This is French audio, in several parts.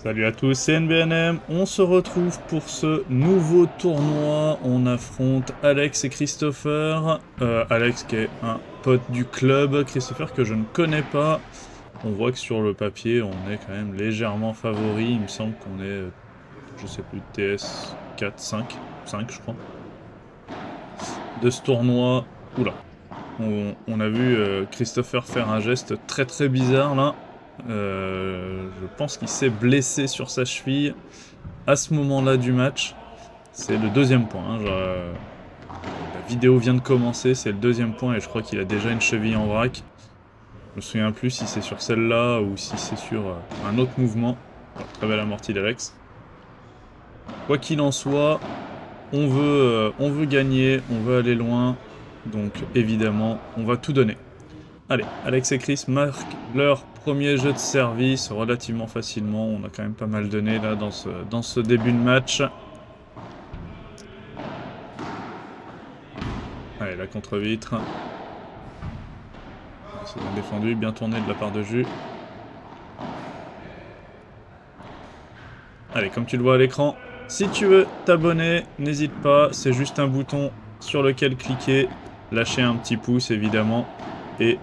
Salut à tous, c'est NBNM, on se retrouve pour ce nouveau tournoi, on affronte Alex et Christopher, Alex qui est un pote du club, Christopher que je ne connais pas, on voit que sur le papier on est quand même légèrement favori, il me semble qu'on est, je sais plus, TS 4, 5 je crois, de ce tournoi. Oula, on a vu Christopher faire un geste très très bizarre là. Je pense qu'il s'est blessé sur sa cheville à ce moment-là du match. C'est le deuxième point. Hein, la vidéo vient de commencer, c'est le deuxième point et je crois qu'il a déjà une cheville en vrac. Je me souviens plus si c'est sur celle-là ou si c'est sur un autre mouvement. Alors, très belle amortie d'Alex. Quoi qu'il en soit, on veut gagner, on veut aller loin. Donc évidemment, on va tout donner. Allez, Alex et Chris marquent leur premier jeu de service relativement facilement. On a quand même pas mal donné là dans ce début de match. Allez, la contre-vitre. C'est bien défendu, bien tourné de la part de Jus. Allez, comme tu le vois à l'écran, si tu veux t'abonner, n'hésite pas. C'est juste un bouton sur lequel cliquer. Lâcher un petit pouce évidemment. Et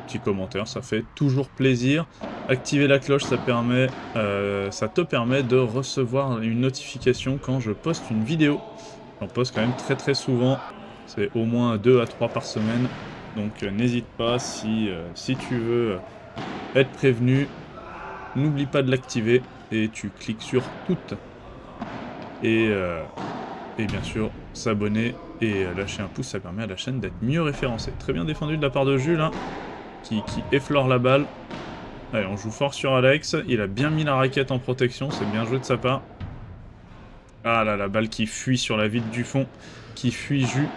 petit commentaire, ça fait toujours plaisir. Activer la cloche, ça te permet de recevoir une notification quand je poste une vidéo. J'en poste quand même très très souvent. C'est au moins 2 à 3 par semaine. Donc n'hésite pas, si tu veux être prévenu, n'oublie pas de l'activer et tu cliques sur toutes. Et bien sûr, s'abonner et lâcher un pouce, ça permet à la chaîne d'être mieux référencée. Très bien défendu de la part de Jules, hein, qui effleure la balle. Allez, on joue fort sur Alex. Il a bien mis la raquette en protection, c'est bien joué de sa part. Ah là, la balle qui fuit sur la vitre du fond, qui fuit Jus.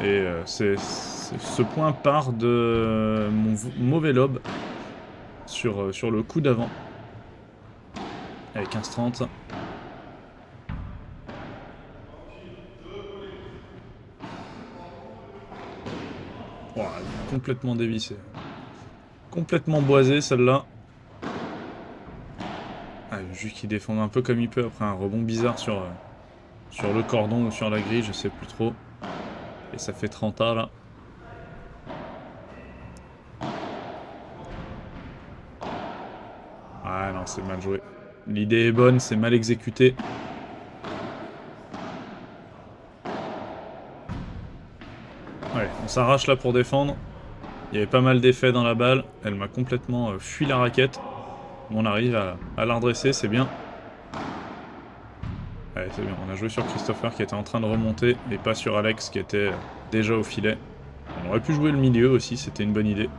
Et ce point part de mon mauvais lob sur le coup d'avant. Avec 15-30. Oh, complètement dévissé. Complètement boisé celle-là. Ah, Jus qui défend un peu comme il peut après un rebond bizarre sur le cordon ou sur la grille, je sais plus trop. Et ça fait 30 A là. Ah non, c'est mal joué. L'idée est bonne, c'est mal exécuté. Ouais, on s'arrache là pour défendre. Il y avait pas mal d'effets dans la balle. Elle m'a complètement fui la raquette. On arrive à la redresser, c'est bien. Allez, c'est bien. On a joué sur Christopher qui était en train de remonter et pas sur Alex qui était déjà au filet. On aurait pu jouer le milieu aussi, c'était une bonne idée.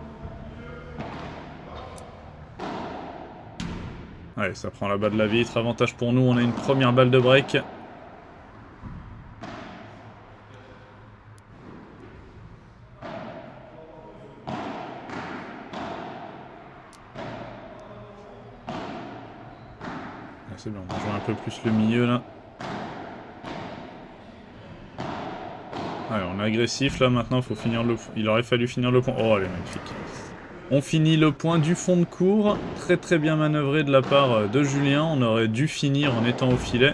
Allez, ça prend la balle de la vitre. Avantage pour nous, on a une première balle de break. C'est bien, on va jouer un peu plus le milieu là. Allez, on est agressif là maintenant, faut finir il aurait fallu finir le point. Oh, elle est magnifique. On finit le point du fond de cours. Très très bien manœuvré de la part de Julien. On aurait dû finir en étant au filet.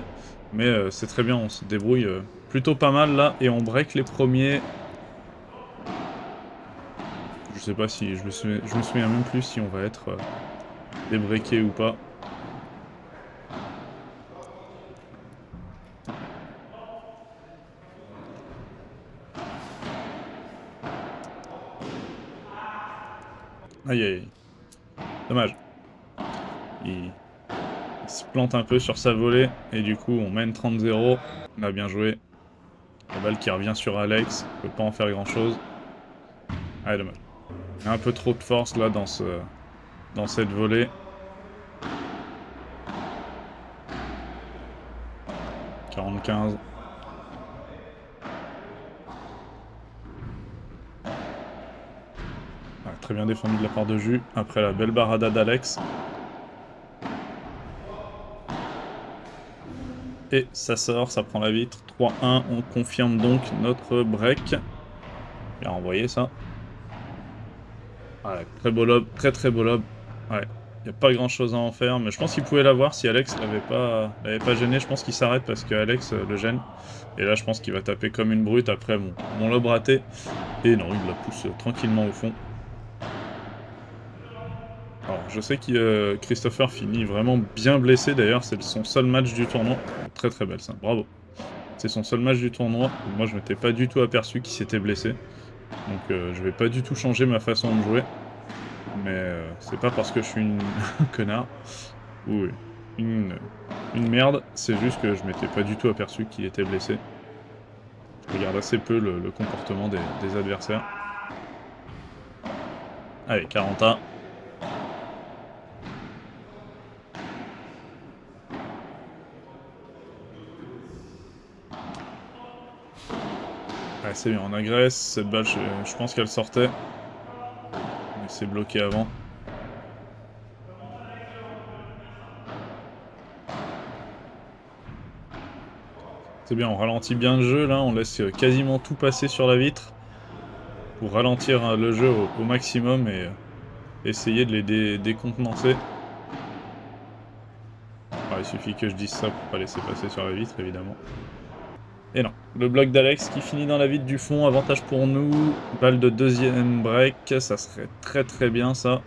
Mais c'est très bien, on se débrouille plutôt pas mal là. Et on break les premiers. Je sais pas si... Je me souviens même plus si on va être débreaké ou pas. Aïe aïe aïe. Dommage. Il se plante un peu sur sa volée. Et du coup, on mène 30-0. On a bien joué. La balle qui revient sur Alex. On peut pas en faire grand chose. Ah, dommage. Il y a un peu trop de force là dans cette volée. 40-15. Très bien défendu de la part de Jus, après la belle barada d'Alex. Et ça sort, ça prend la vitre. 3-1, on confirme donc notre break. Bien envoyé ça. Ouais, très beau lob, très très beau lob. Ouais. n'y a pas grand chose à en faire, mais je pense qu'il pouvait l'avoir si Alex l'avait pas gêné. Je pense qu'il s'arrête parce que Alex le gêne. Et là, je pense qu'il va taper comme une brute après mon lob raté. Et non, il la pousse tranquillement au fond. Alors, je sais que Christopher finit vraiment bien blessé. D'ailleurs, c'est son seul match du tournoi. Très très belle ça, bravo. C'est son seul match du tournoi. Moi, je m'étais pas du tout aperçu qu'il s'était blessé. Donc, je vais pas du tout changer ma façon de jouer. Mais c'est pas parce que je suis un connard ou une merde, c'est juste que je m'étais pas du tout aperçu qu'il était blessé. Je regarde assez peu le comportement des adversaires. Allez, 40A. Ouais, c'est bien, on agresse. Cette balle, je pense qu'elle sortait. Mais c'est bloqué avant. C'est bien, on ralentit bien le jeu là, on laisse quasiment tout passer sur la vitre. Pour ralentir le jeu au maximum et essayer de les décontenancer. Alors, il suffit que je dise ça pour pas laisser passer sur la vitre, évidemment. Et non, le bloc d'Alex qui finit dans la vitre du fond, avantage pour nous. Balle de deuxième break, ça serait très très bien ça.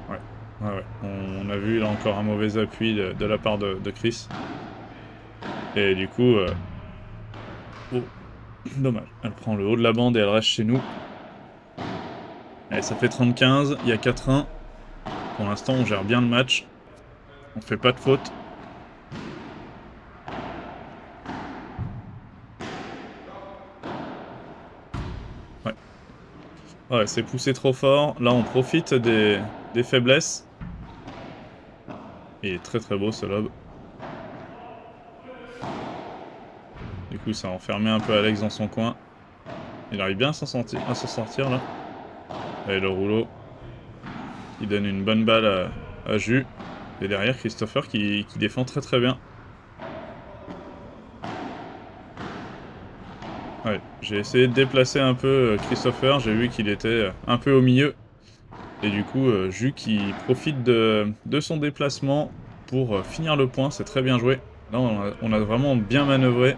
Ouais. On a vu là encore un mauvais appui de la part de Chris. Et du coup... Oh, dommage. Elle prend le haut de la bande et elle reste chez nous. Allez, ça fait 30-15, il y a 4-1. Pour l'instant, on gère bien le match. On fait pas de faute. Ouais, c'est poussé trop fort. Là, on profite des faiblesses. Il est très très beau ce lob. Du coup, ça a enfermé un peu Alex dans son coin. Il arrive bien à s'en sortir là. Allez, le rouleau. Il donne une bonne balle à Jus. Et derrière, Christopher qui défend très très bien. Ouais, j'ai essayé de déplacer un peu Christopher. J'ai vu qu'il était un peu au milieu. Et du coup, Jus qui profite de son déplacement pour finir le point. C'est très bien joué. Là, on a vraiment bien manœuvré.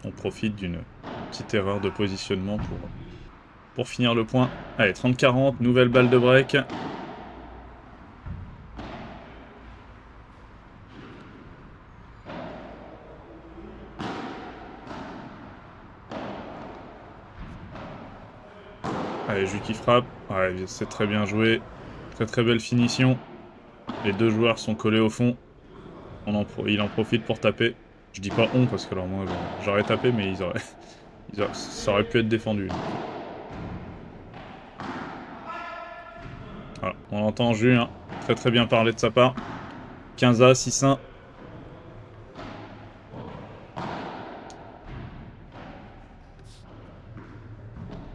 On profite d'une petite erreur de positionnement pour finir le point. Allez, 30-40, nouvelle balle de break. Allez, Jus qui frappe. Ouais, c'est très bien joué. Très très belle finition. Les deux joueurs sont collés au fond. Il en profite pour taper. Je dis pas on parce que alors moi j'aurais tapé mais ça aurait pu être défendu. Voilà, on entend Jus, hein. Très très bien parlé de sa part. 15A, 6-1.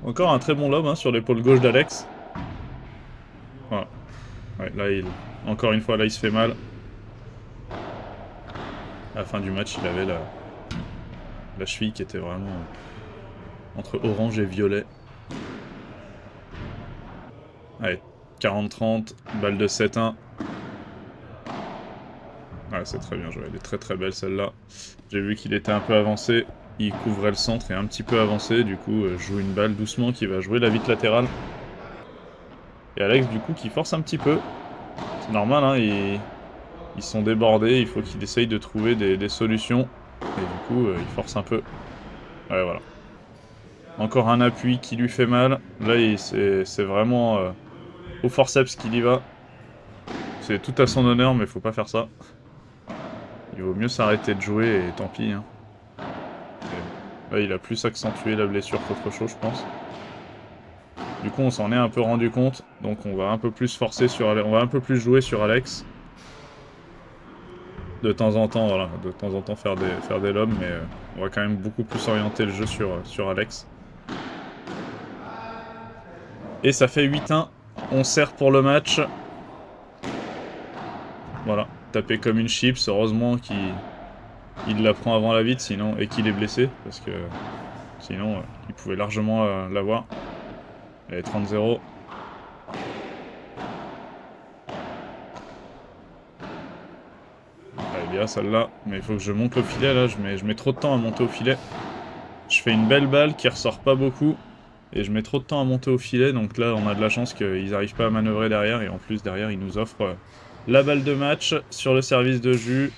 Encore un très bon lob hein, sur l'épaule gauche d'Alex. Voilà. Ouais, là, encore une fois, là, il se fait mal. À la fin du match, il avait la cheville qui était vraiment entre orange et violet. Allez, 40-30, balle de 7-1. Ouais, c'est très bien joué, elle est très très belle celle-là. J'ai vu qu'il était un peu avancé, il couvrait le centre et un petit peu avancé, du coup joue une balle doucement qui va jouer la vitre latérale. Et Alex du coup qui force un petit peu. C'est normal, hein, ils sont débordés, il faut qu'il essaye de trouver des solutions. Et du coup il force un peu. Ouais, voilà. Encore un appui qui lui fait mal. Là c'est vraiment au forceps qu'il y va. C'est tout à son honneur mais faut pas faire ça. Il vaut mieux s'arrêter de jouer et tant pis. Hein. Là, il a plus accentué la blessure qu'autre chose, je pense. Du coup, on s'en est un peu rendu compte. Donc, on va un peu plus forcer sur Alex. On va un peu plus jouer sur Alex. De temps en temps, voilà. De temps en temps faire des lobs, mais on va quand même beaucoup plus orienter le jeu sur Alex. Et ça fait 8-1. On sert pour le match. Voilà. taper comme une chips. Heureusement qu'il la prend avant la vite, sinon, et qu'il est blessé, parce que sinon, il pouvait largement l'avoir. Allez, 30-0. Elle est bien celle-là, mais il faut que je monte au filet, là, je mets trop de temps à monter au filet. Je fais une belle balle qui ressort pas beaucoup, et je mets trop de temps à monter au filet, donc là, on a de la chance qu'ils n'arrivent pas à manœuvrer derrière, et en plus, derrière, ils nous offrent la balle de match sur le service de jus.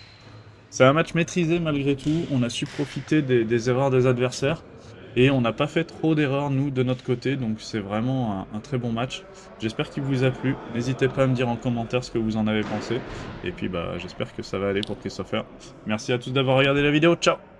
C'est un match maîtrisé malgré tout, on a su profiter des erreurs des adversaires. Et on n'a pas fait trop d'erreurs, nous, de notre côté, donc c'est vraiment un très bon match. J'espère qu'il vous a plu. N'hésitez pas à me dire en commentaire ce que vous en avez pensé. Et puis, bah, j'espère que ça va aller pour Christopher. Merci à tous d'avoir regardé la vidéo. Ciao!